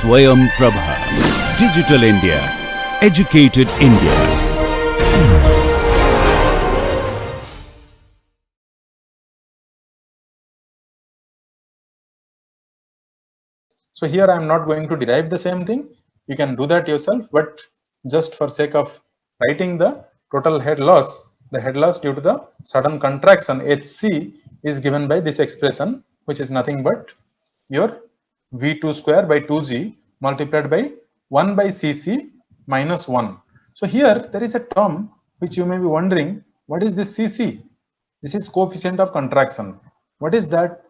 Swayam Prabha. Digital India. Educated India. So here I am not going to derive the same thing. You can do that yourself, but just for sake of writing the total head loss, the head loss due to the sudden contraction HC is given by this expression, which is nothing but your V2 square by 2G multiplied by 1 by Cc minus 1. So here there is a term which you may be wondering, what is this Cc? This is coefficient of contraction. What is that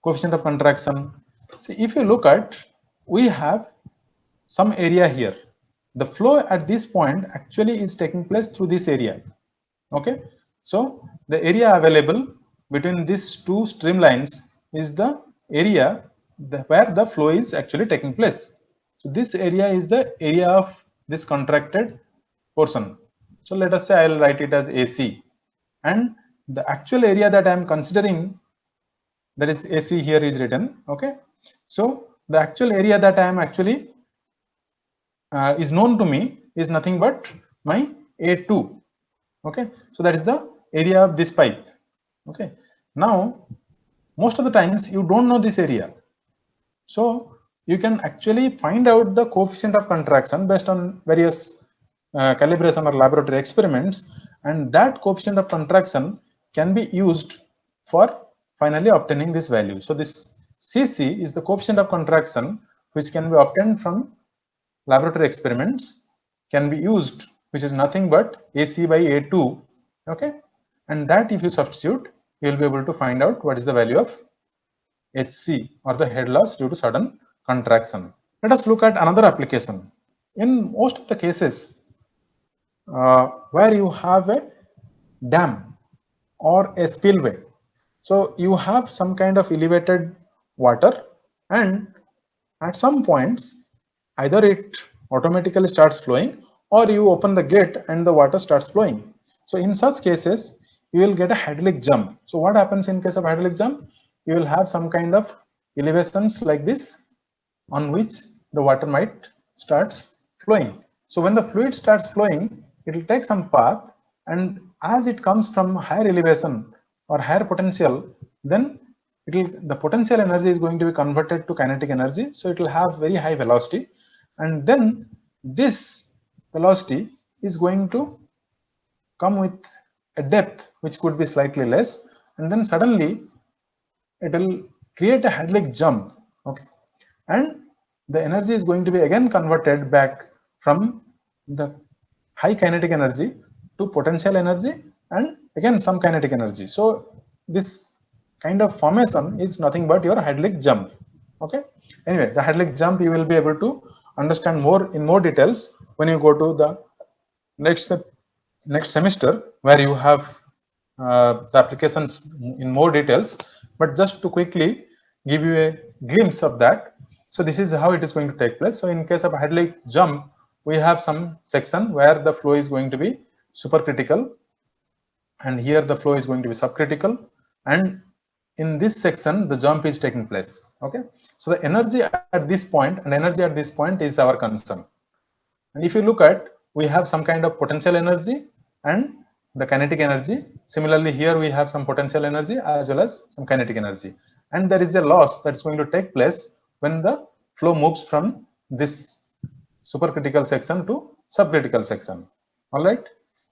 coefficient of contraction? See, if you look at, we have some area here. The flow at this point actually is taking place through this area. Okay, so the area available between these two streamlines is the area where the flow is actually taking place. So this area is the area of this contracted portion. So let us say I will write it as AC, and the actual area that I am considering, that is AC here is written. Okay, so the actual area that I am actually is known to me is nothing but my A2. Okay, so that is the area of this pipe. Okay, now most of the times you don't know this area, so you can actually find out the coefficient of contraction based on various calibration or laboratory experiments, and that coefficient of contraction can be used for finally obtaining this value. So this Cc is the coefficient of contraction which can be obtained from laboratory experiments, can be used, which is nothing but AC by A2. Okay, and that if you substitute, you will be able to find out what is the value of HC, or the head loss due to sudden contraction. Let us look at another application. In most of the cases where you have a dam or a spillway, so you have some kind of elevated water, and at some points either it automatically starts flowing or you open the gate and the water starts flowing. So in such cases you will get a hydraulic jump. So what happens in case of hydraulic jump? You will have some kind of elevations like this on which the water might starts flowing. So when the fluid starts flowing, it will take some path, and as it comes from higher elevation or higher potential, then the potential energy is going to be converted to kinetic energy, so it will have very high velocity, and then this velocity is going to come with a depth which could be slightly less, and then suddenly it will create a hydraulic jump. Okay, and the energy is going to be again converted back from the high kinetic energy to potential energy and again some kinetic energy. So this kind of formation is nothing but your hydraulic jump. Okay, anyway, the hydraulic jump you will be able to understand more in more details when you go to the next semester, where you have the applications in more details. But just to quickly give you a glimpse of that, so this is how it is going to take place. So in case of hydraulic jump, we have some section where the flow is going to be supercritical, and here the flow is going to be subcritical, and in this section the jump is taking place. Okay, so the energy at this point and energy at this point is our concern. And if you look at, we have some kind of potential energy and the kinetic energy. Similarly, here we have some potential energy as well as some kinetic energy, and there is a loss that's going to take place when the flow moves from this supercritical section to subcritical section. All right,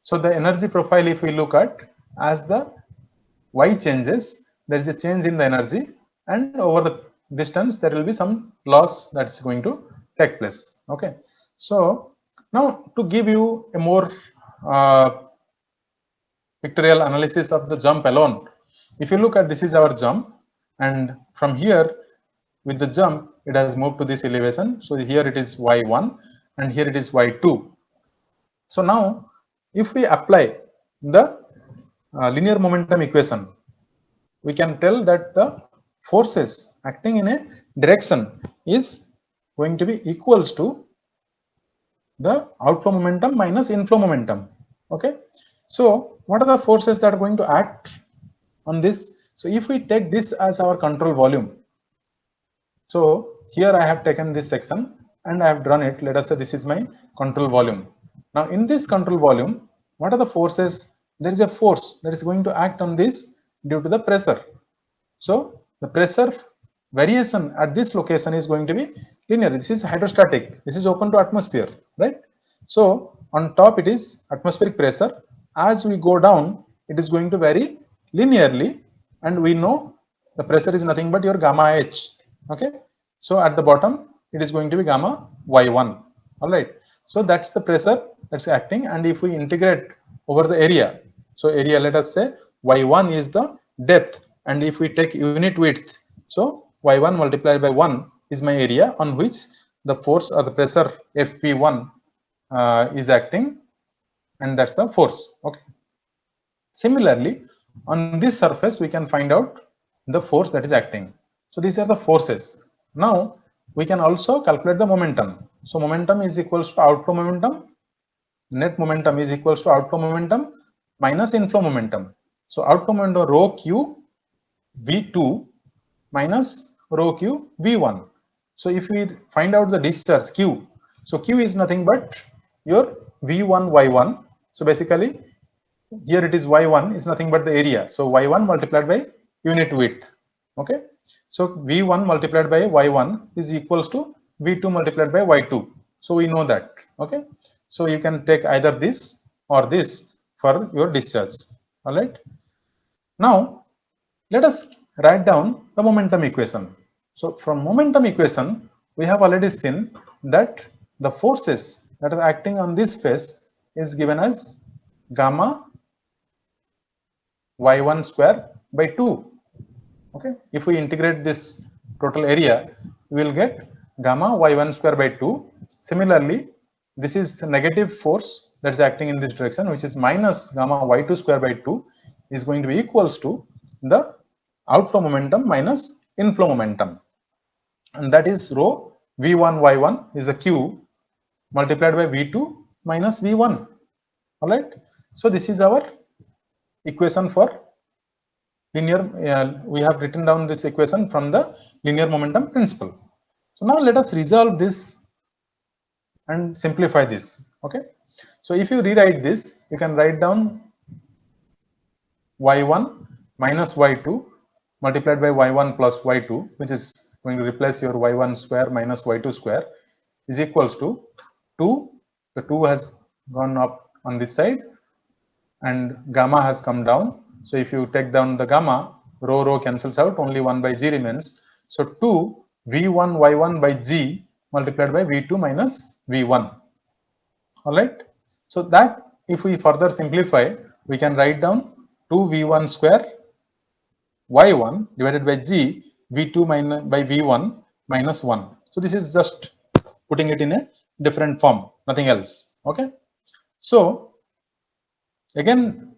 so the energy profile, if we look at, as the y changes, there is a change in the energy, and over the distance there will be some loss that's going to take place. Okay, so now to give you a more pictorial analysis of the jump alone, if you look at, this is our jump, and from here with the jump it has moved to this elevation. So here it is y1 and here it is y2. So now if we apply the linear momentum equation, we can tell that the forces acting in a direction is going to be equals to the outflow momentum minus inflow momentum. Okay, so what are the forces that are going to act on this? So if we take this as our control volume, so here I have taken this section and I have drawn it. Let us say this is my control volume. Now in this control volume, what are the forces? There is a force that is going to act on this due to the pressure. So the pressure variation at this location is going to be linear. This is hydrostatic. This is open to atmosphere, right? So on top it is atmospheric pressure. As we go down, it is going to vary linearly, and we know the pressure is nothing but your gamma h. Okay. So at the bottom, it is going to be gamma y1. All right. So that's the pressure that's acting. And if we integrate over the area, so area, let us say y1 is the depth. And if we take unit width, so y1 multiplied by 1 is my area on which the force or the pressure Fp1 is acting, and that's the force. Okay. Similarly, on this surface, we can find out the force that is acting. So these are the forces. Now we can also calculate the momentum. So momentum is equals to outflow momentum. Net momentum is equals to outflow momentum minus inflow momentum. So outflow momentum rho q v2 minus rho q v1. So if we find out the discharge q, so q is nothing but your v1 y1. So basically here it is y1 is nothing but the area. So y1 multiplied by unit width. Okay. So v1 multiplied by y1 is equals to v2 multiplied by y2. So we know that. Okay. So you can take either this or this for your discharge. All right. Now let us write down the momentum equation. So from momentum equation, we have already seen that the forces that are acting on this face is given as gamma y1 square by 2. Okay, if we integrate this total area, we will get gamma y1 square by 2. Similarly, this is the negative force that is acting in this direction, which is minus gamma y2 square by 2 is going to be equals to the outflow momentum minus inflow momentum, and that is rho v1 y1 is the q multiplied by v2 minus v1. All right. So this is our equation for linear. We have written down this equation from the linear momentum principle. So now let us resolve this and simplify this. Okay. So if you rewrite this, you can write down y1 minus y2 multiplied by y1 plus y2, which is going to replace your y1 square minus y2 square, is equals to 2. The 2 has gone up on this side and gamma has come down. So if you take down the gamma, rho cancels out, only 1 by g remains. So 2 v1 y1 by g multiplied by v2 minus v1. All right. So that if we further simplify, we can write down 2 v1 square y1 divided by g v2 minus by v1 minus 1. So this is just putting it in a different form, nothing else. Okay. So again,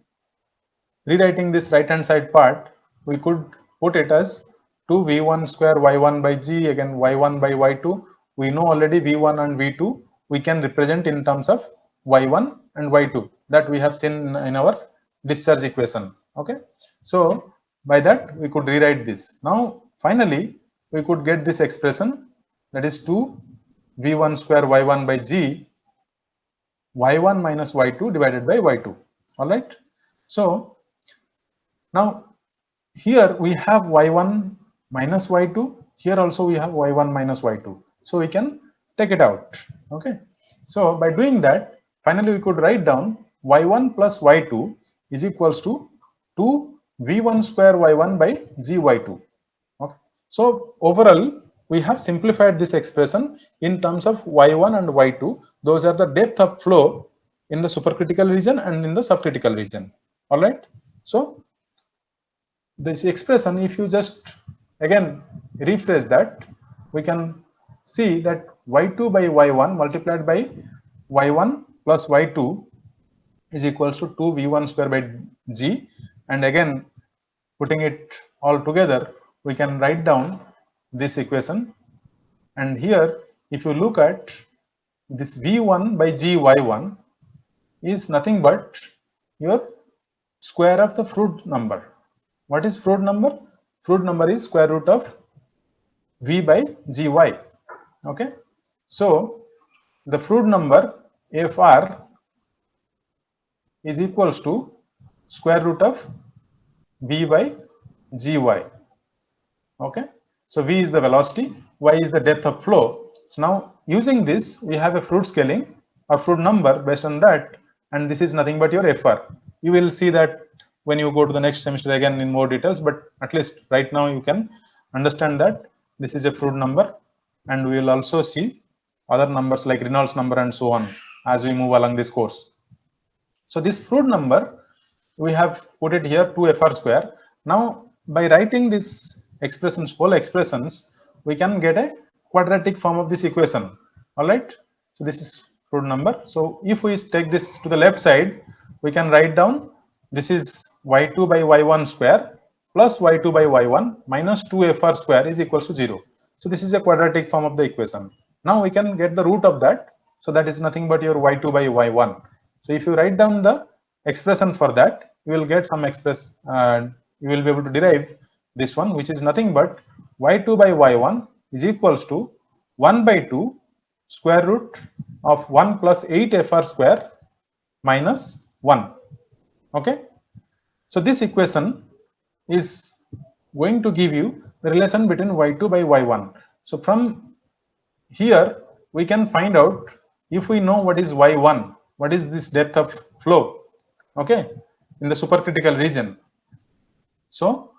rewriting this right hand side part, we could put it as 2 v1 square y1 by g, again y1 by y2. We know already v1 and v2 we can represent in terms of y1 and y2 that we have seen in our discharge equation. Okay. So by that we could rewrite this. Now finally we could get this expression, that is 2 v1 square y1 by g y1 minus y2 divided by y2. All right. So now here we have y1 minus y2, here also we have y1 minus y2, so we can take it out. Okay. So by doing that, finally we could write down y1 plus y2 is equals to 2 v1 square y1 by g y2. Okay. So overall we have simplified this expression in terms of y1 and y2. Those are the depth of flow in the supercritical region and in the subcritical region. All right. So this expression, if you just again rephrase that, we can see that y2 by y1 multiplied by y1 plus y2 is equals to 2 v1 square by g, and again putting it all together, we can write down this equation. And here if you look at this v1 by g y1 is nothing but your square of the Froude number. What is Froude number? Froude number is square root of V by Gy. Okay, so the fluid number Fr is equals to square root of V by Gy. Okay, so V is the velocity, Y is the depth of flow. So now using this, we have a fluid scaling or fluid number based on that, and this is nothing but your Fr. You will see that when you go to the next semester again in more details, but at least right now you can understand that this is a fluid number, and we will also see other numbers like Reynolds number and so on as we move along this course. So this fluid number, we have put it here 2Fr square. Now by writing this expressions, whole expressions, we can get a quadratic form of this equation. All right. So this is fluid number. So if we take this to the left side, we can write down this is y2 by y1 square plus y2 by y1 minus 2Fr square is equals to 0. So this is a quadratic form of the equation. Now we can get the root of that. So that is nothing but your y2 by y1. So if you write down the expression for that, you will get some you will be able to derive this one, which is nothing but y2 by y1 is equals to 1 by 2 square root of 1 plus 8Fr square minus 1. Okay, so this equation is going to give you the relation between y2 by y1. So from here we can find out, if we know what is y1, what is this depth of flow, okay, in the supercritical region. So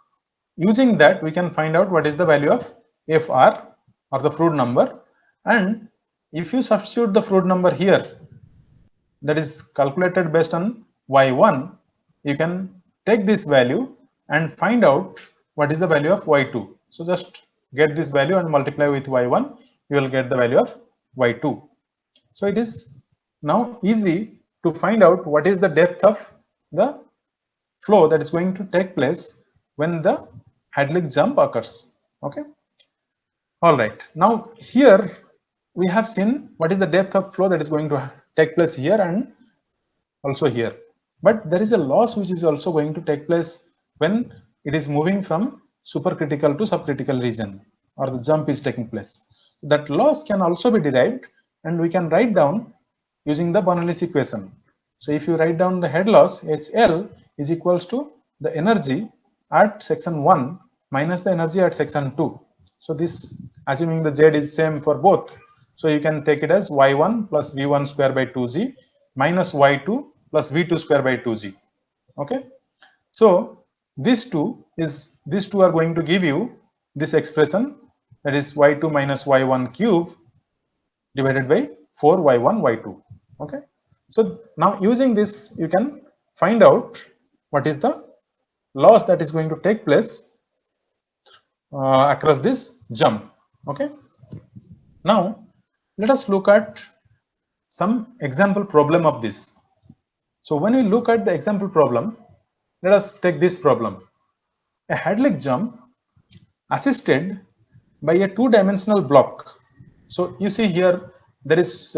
using that, we can find out what is the value of Fr or the fluid number, and if you substitute the fluid number here, that is calculated based on y1, you can take this value and find out what is the value of y2. So just get this value and multiply with y1, you will get the value of y2. So it is now easy to find out what is the depth of the flow that is going to take place when the Hadley jump occurs. Okay. All right. Now here we have seen what is the depth of flow that is going to take place here and also here. But there is a loss which is also going to take place when it is moving from supercritical to subcritical region, or the jump is taking place. That loss can also be derived, and we can write down using the Bernoulli's equation. So if you write down the head loss, HL is equals to the energy at section 1 minus the energy at section 2. So this, assuming the Z is same for both, so you can take it as Y1 plus V1 square by 2G minus Y2 plus V2 square by 2G. Okay. So these two are going to give you this expression, that is Y2 minus Y1 cube divided by 4y1 y2. Okay. So now using this, you can find out what is the loss that is going to take place across this jump. Okay. Now let us look at some example problem of this. So when we look at the example problem, let us take this problem. A Hadley jump assisted by a two-dimensional block. So you see here there is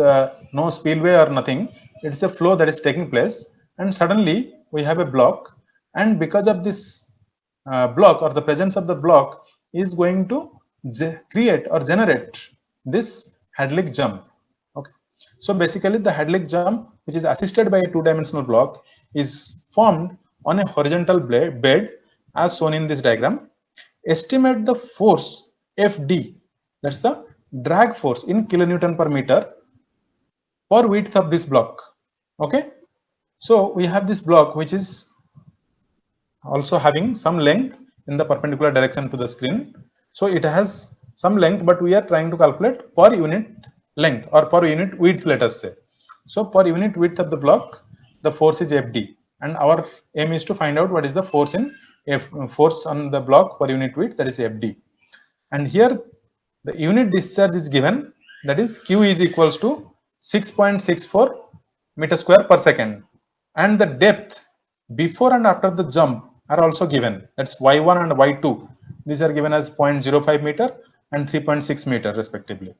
no spillway or nothing. It's a flow that is taking place, and suddenly we have a block, and because of this block, or the presence of the block, is going to create or generate this Hadley jump. Okay. So basically the Hadley jump, which is assisted by a two-dimensional block, is formed on a horizontal bed as shown in this diagram. Estimate the force Fd, that's the drag force in kilonewton per meter for width of this block. Okay. So we have this block which is also having some length in the perpendicular direction to the screen. So it has some length, but we are trying to calculate per unit length or per unit width, let us say. So per unit width of the block, the force is Fd, and our aim is to find out what is the force in force on the block per unit width, that is Fd. And here the unit discharge is given, that is Q is equals to 6.64 meter square per second, and the depth before and after the jump are also given, that's y1 and y2. These are given as 0.05 meter and 3.6 meter respectively.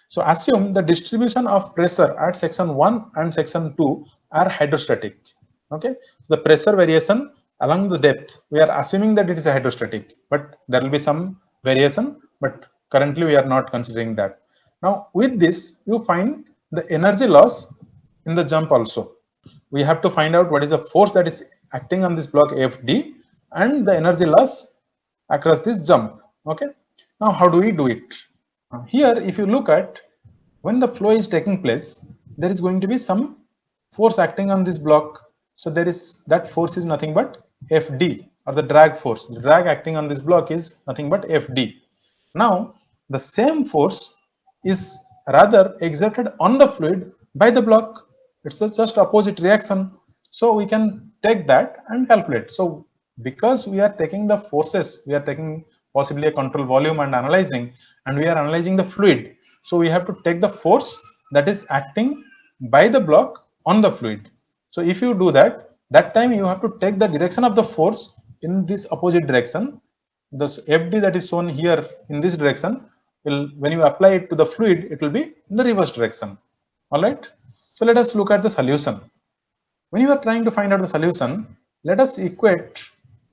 So assume the distribution of pressure at section 1 and section 2 are hydrostatic. Okay, so the pressure variation along the depth, we are assuming that it is a hydrostatic, but there will be some variation, but currently we are not considering that. Now with this, you find the energy loss in the jump also. We have to find out what is the force that is acting on this block FD and the energy loss across this jump. Okay. Now how do we do it? Here, if you look at when the flow is taking place, there is going to be some force acting on this block. So there is that force is nothing but FD, or the drag force. The drag acting on this block is nothing but FD. Now the same force is rather exerted on the fluid by the block. It's just opposite reaction. So we can take that and calculate. So because we are taking the forces, we are taking possibly a control volume and analyzing, and we are analyzing the fluid. So we have to take the force that is acting by the block on the fluid. So if you do that, that time you have to take the direction of the force in this opposite direction. The FD that is shown here in this direction will, when you apply it to the fluid, it will be in the reverse direction. All right. So let us look at the solution. When you are trying to find out the solution, let us equate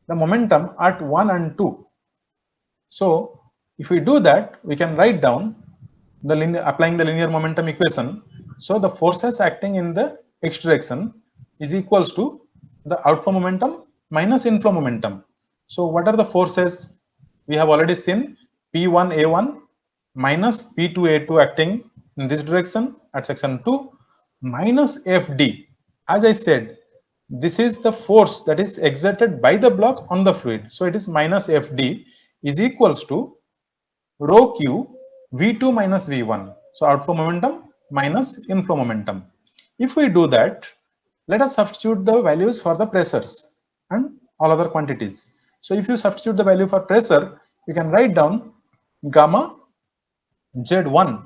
the momentum at 1 and 2. So if we do that, we can write down the applying the linear momentum equation. So the forces acting in the x direction is equals to the outflow momentum minus inflow momentum. So what are the forces? We have already seen P1A1 minus P2A2 acting in this direction at section 2 minus FD. As I said, this is the force that is exerted by the block on the fluid. So it is minus FD is equals to rho Q V2 minus V1. So outflow momentum minus inflow momentum. If we do that, let us substitute the values for the pressures and all other quantities. So if you substitute the value for pressure, you can write down gamma Z1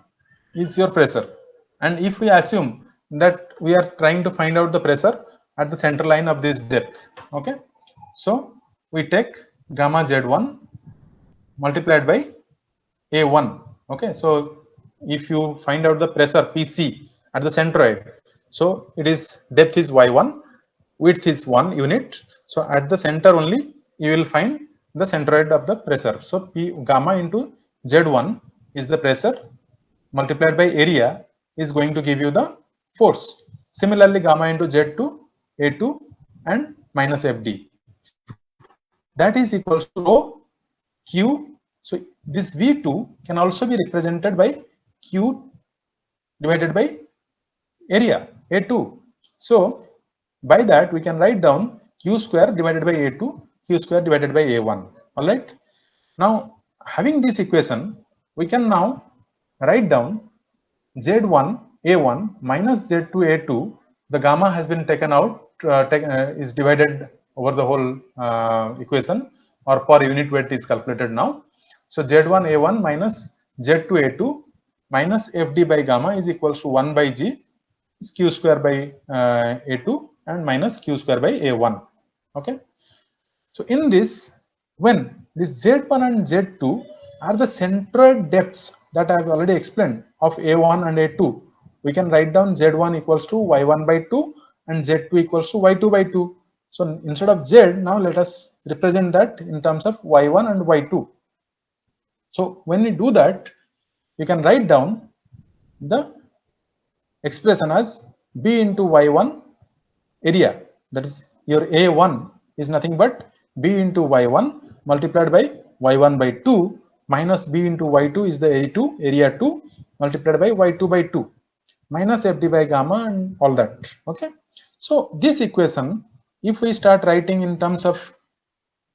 is your pressure. And if we assume that we are trying to find out the pressure at the center line of this depth, okay, so we take gamma Z1 multiplied by A1. Okay, so if you find out the pressure PC at the centroid, so it is depth is Y1, width is 1 unit. So at the center only you will find the centroid of the pressure. So P gamma into Z1 is the pressure multiplied by area is going to give you the force. Similarly, gamma into Z2, A2 and minus FD. That is equals to rho Q. So this V2 can also be represented by Q divided by area A2. So by that we can write down Q square divided by A2, Q square divided by A1. All right. Now having this equation, we can now write down Z1 A1 minus Z2 A2. The gamma has been taken out, is divided over the whole equation, or per unit weight is calculated now. So Z1 A1 minus Z2 A2 minus FD by gamma is equals to 1 by G is Q square by A2 and minus Q square by A1. Okay. So in this, when this Z1 and Z2 are the centroid depths that I have already explained of A1 and A2, we can write down Z1 equals to Y1 by 2 and Z2 equals to Y2 by 2. So instead of Z, now let us represent that in terms of Y1 and Y2. So when we do that, you can write down the expression as B into Y1 area. That is, your A1 is nothing but B into Y1 multiplied by Y1 by 2 minus B into Y2 is the A2, area 2 multiplied by Y2 by 2 minus FD by gamma and all that. Okay. So this equation, if we start writing in terms of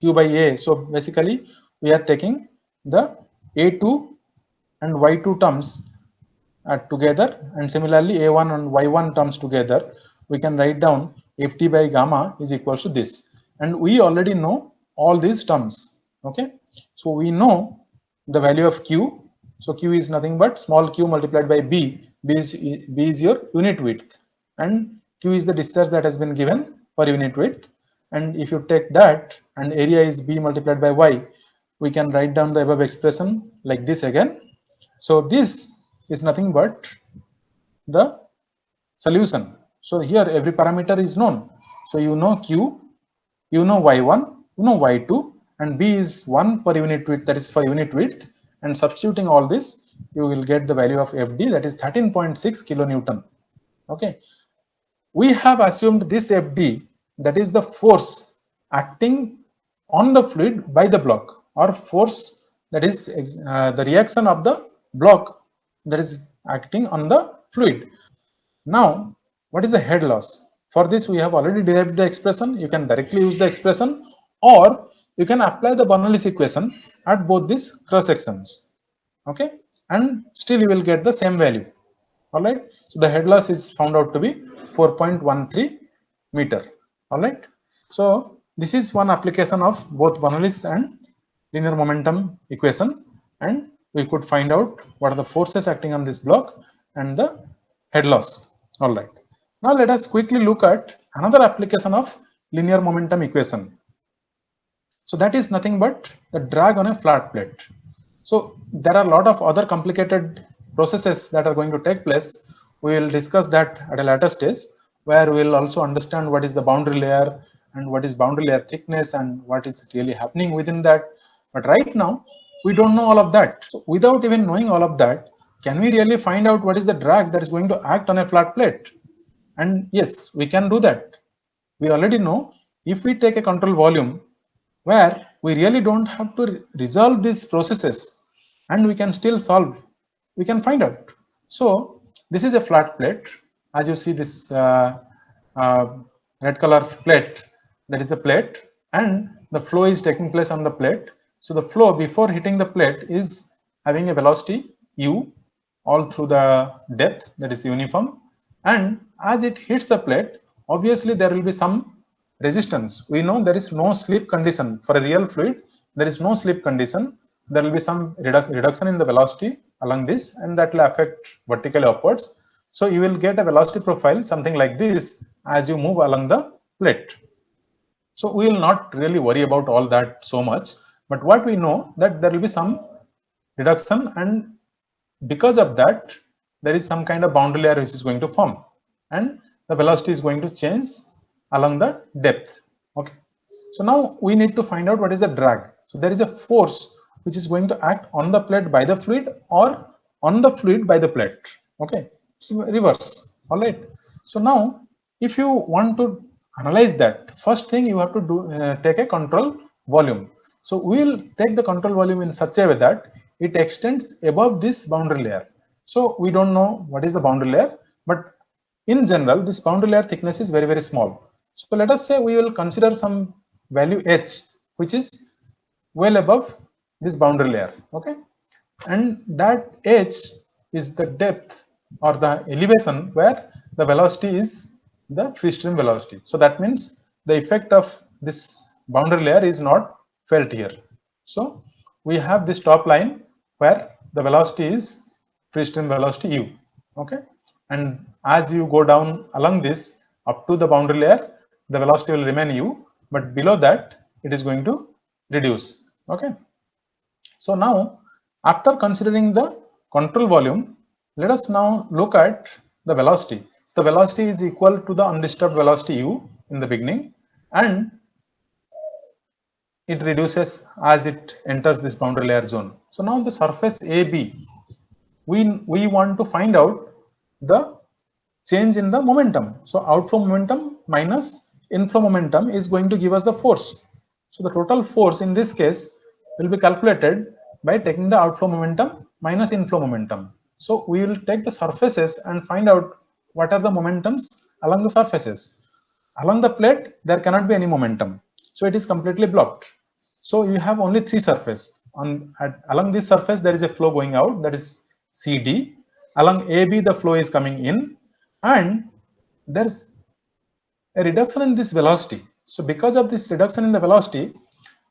Q by A, so basically we are taking the A2 and Y2 terms together, and similarly A1 and Y1 terms together, we can write down FD by gamma is equals to this. And we already know all these terms. Okay. So we know the value of Q. So Q is nothing but small q multiplied by B. B is your unit width, and Q is the discharge that has been given per unit width. And if you take that and area is B multiplied by Y, we can write down the above expression like this again. So this is nothing but the solution. So here every parameter is known. So you know Q, you know Y1, you know Y2, and B is 1 per unit width, that is for unit width, and substituting all this, you will get the value of FD, that is 13.6 kilonewton. Okay, we have assumed this FD, that is the force acting on the fluid by the block, or force, that is the reaction of the block that is acting on the fluid. Now, what is the head loss? For this, we have already derived the expression. You can directly use the expression, or you can apply the Bernoulli's equation at both these cross sections. Okay, and still you will get the same value. All right. So the head loss is found out to be 4.13 meter. All right. So this is one application of both Bernoulli's and linear momentum equation, and we could find out what are the forces acting on this block and the head loss. All right. Now let us quickly look at another application of linear momentum equation. So that is nothing but the drag on a flat plate. So there are a lot of other complicated processes that are going to take place. We will discuss that at a later stage, where we will also understand what is the boundary layer and what is boundary layer thickness and what is really happening within that. But right now, we don't know all of that. So without even knowing all of that, can we really find out what is the drag that is going to act on a flat plate? And yes, we can do that. We already know if we take a control volume where we really don't have to resolve these processes and we can still solve, we can find out. So this is a flat plate. As you see this red color plate, that is a plate, and the flow is taking place on the plate. So the flow before hitting the plate is having a velocity u all through the depth, that is uniform, and as it hits the plate, obviously there will be some resistance. We know there is no slip condition for a real fluid. There is no slip condition. There will be some reduction in the velocity along this, and that will affect vertically upwards. So you will get a velocity profile something like this as you move along the plate. So we will not really worry about all that so much, but what we know that there will be some reduction, and because of that there is some kind of boundary layer which is going to form, and the velocity is going to change along the depth. Okay, so now we need to find out what is the drag. So there is a force which is going to act on the plate by the fluid or on the fluid by the plate. Okay, it's reverse. All right. So now if you want to analyze that, first thing you have to do, take a control volume. So we will take the control volume in such a way that it extends above this boundary layer. So we don't know what is the boundary layer, but in general this boundary layer thickness is very, very small. So let us say we will consider some value h which is well above this boundary layer. Okay, and that h is the depth or the elevation where the velocity is the free stream velocity. So that means the effect of this boundary layer is not felt here. So we have this top line where the velocity is free stream velocity u. Okay, and as you go down along this up to the boundary layer, the velocity will remain u, but below that it is going to reduce. Okay, so now after considering the control volume, let us now look at the velocity. So the velocity is equal to the undisturbed velocity u in the beginning, and it reduces as it enters this boundary layer zone. So now the surface AB, we want to find out the change in the momentum. So outflow momentum minus inflow momentum is going to give us the force. So the total force in this case will be calculated by taking the outflow momentum minus inflow momentum. So we will take the surfaces and find out what are the momentums along the surfaces. Along the plate, there cannot be any momentum. So it is completely blocked. So you have only three surfaces. Along this surface, there is a flow going out, that is CD. Along AB, the flow is coming in, and there's a reduction in this velocity. So because of this reduction in the velocity,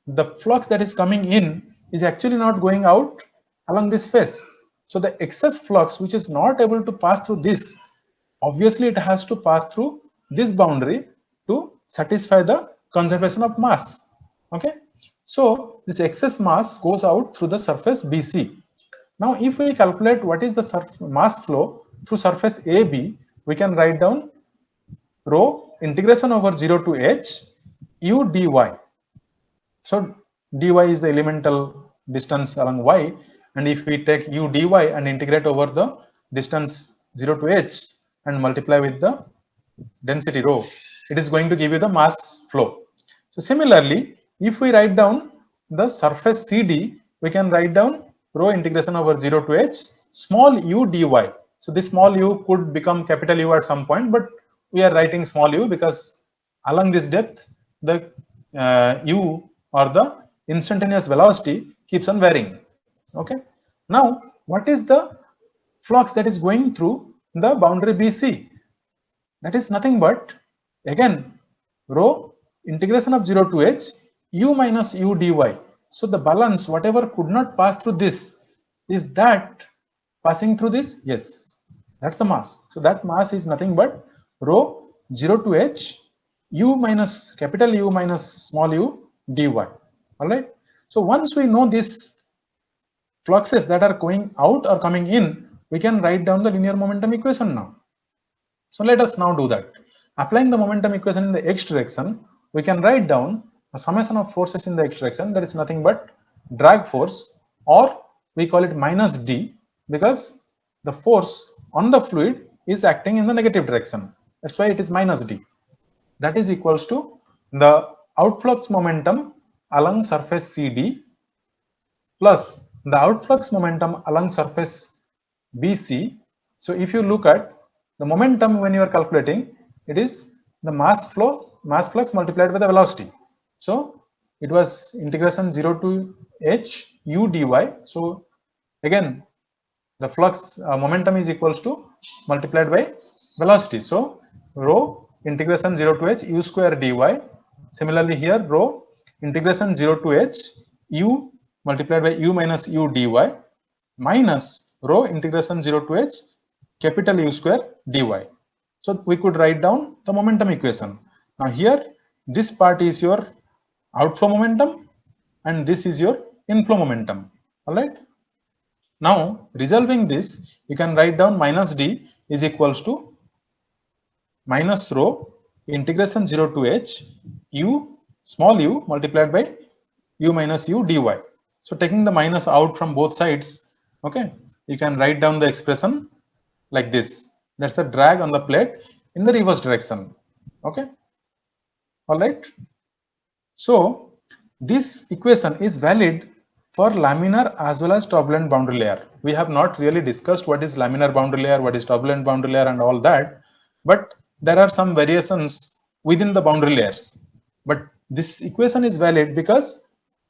the flux that is coming in is actually not going out along this face. So the excess flux which is not able to pass through this, obviously it has to pass through this boundary to satisfy the conservation of mass. Okay, so this excess mass goes out through the surface BC. Now if we calculate what is the mass flow through surface AB, we can write down rho integration over 0 to h u dy. So dy is the elemental distance along y, and if we take u dy and integrate over the distance 0 to h and multiply with the density rho, it is going to give you the mass flow. So similarly, if we write down the surface CD, we can write down rho integration over 0 to h small u dy. So this small u could become capital U at some point, but we are writing small u because along this depth the u or the instantaneous velocity keeps on varying. Okay, now what is the flux that is going through the boundary BC? That is nothing but again rho integration of 0 to h u minus u dy. So the balance, whatever could not pass through this, is that passing through this? Yes, that's the mass. So that mass is nothing but rho 0 to h u minus capital U minus small u dy. All right. So once we know these fluxes that are going out or coming in, we can write down the linear momentum equation now. So let us now do that. Applying the momentum equation in the x direction, we can write down a summation of forces in the x direction, that is nothing but drag force, or we call it minus d because the force on the fluid is acting in the negative direction. That's why it is minus d. That is equals to the outflux momentum along surface CD plus the outflux momentum along surface BC. So if you look at the momentum when you are calculating, it is the mass flux multiplied by the velocity. So it was integration 0 to h u dy. So again the flux momentum is equals to multiplied by velocity. So rho integration 0 to h u square dy. Similarly here rho integration 0 to h u multiplied by u minus u dy minus rho integration 0 to h capital U square dy. So we could write down the momentum equation. Now here this part is your outflow momentum and this is your inflow momentum. All right. Now resolving this, you can write down minus d is equals to minus rho integration 0 to h u small u multiplied by u minus u dy. So taking the minus out from both sides, okay, you can write down the expression like this. That's the drag on the plate in the reverse direction. Okay. All right. So this equation is valid for laminar as well as turbulent boundary layer. We have not really discussed what is laminar boundary layer, what is turbulent boundary layer and all that, but there are some variations within the boundary layers. But this equation is valid because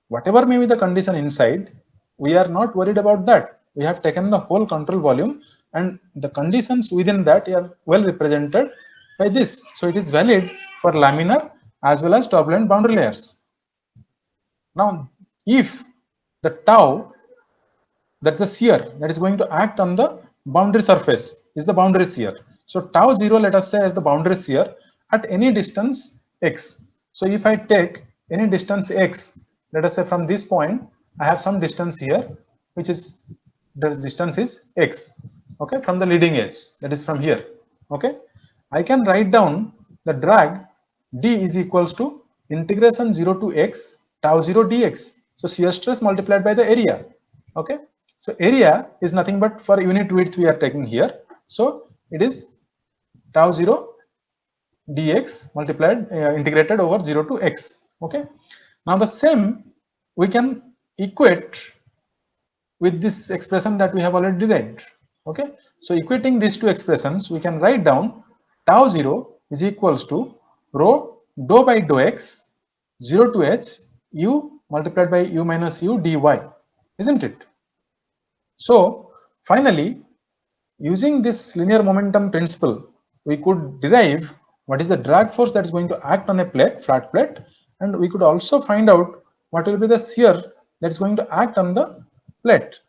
whatever may be the condition inside, we are not worried about that. We have taken the whole control volume and the conditions within that are well represented by this. So it is valid for laminar as well as turbulent boundary layers. Now if the tau, that's the shear that is going to act on the boundary surface, is the boundary shear. So tau 0, let us say, as the boundary shear at any distance x. So if I take any distance x, let us say from this point I have some distance here, which is the distance is x, okay, from the leading edge, that is from here. Okay, I can write down the drag d is equals to integration 0 to x tau 0 dx. So shear stress multiplied by the area. Okay, so area is nothing but for unit width we are taking here. So it is tau 0 dx multiplied integrated over 0 to x. Okay, now the same we can equate with this expression that we have already derived. Okay, so equating these two expressions, we can write down tau 0 is equals to rho dou by dou x 0 to h u multiplied by u minus u dy, isn't it? So finally, using this linear momentum principle, we could derive what is the drag force that is going to act on a plate, flat plate, and we could also find out what will be the shear that is going to act on the plate.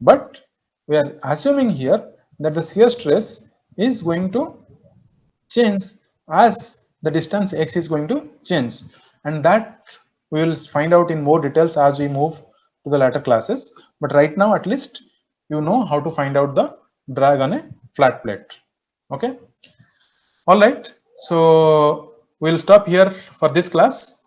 But we are assuming here that the shear stress is going to change as the distance x is going to change, and that we will find out in more details as we move to the later classes. But right now, at least you know how to find out the drag on a flat plate. Okay. All right. So we'll stop here for this class.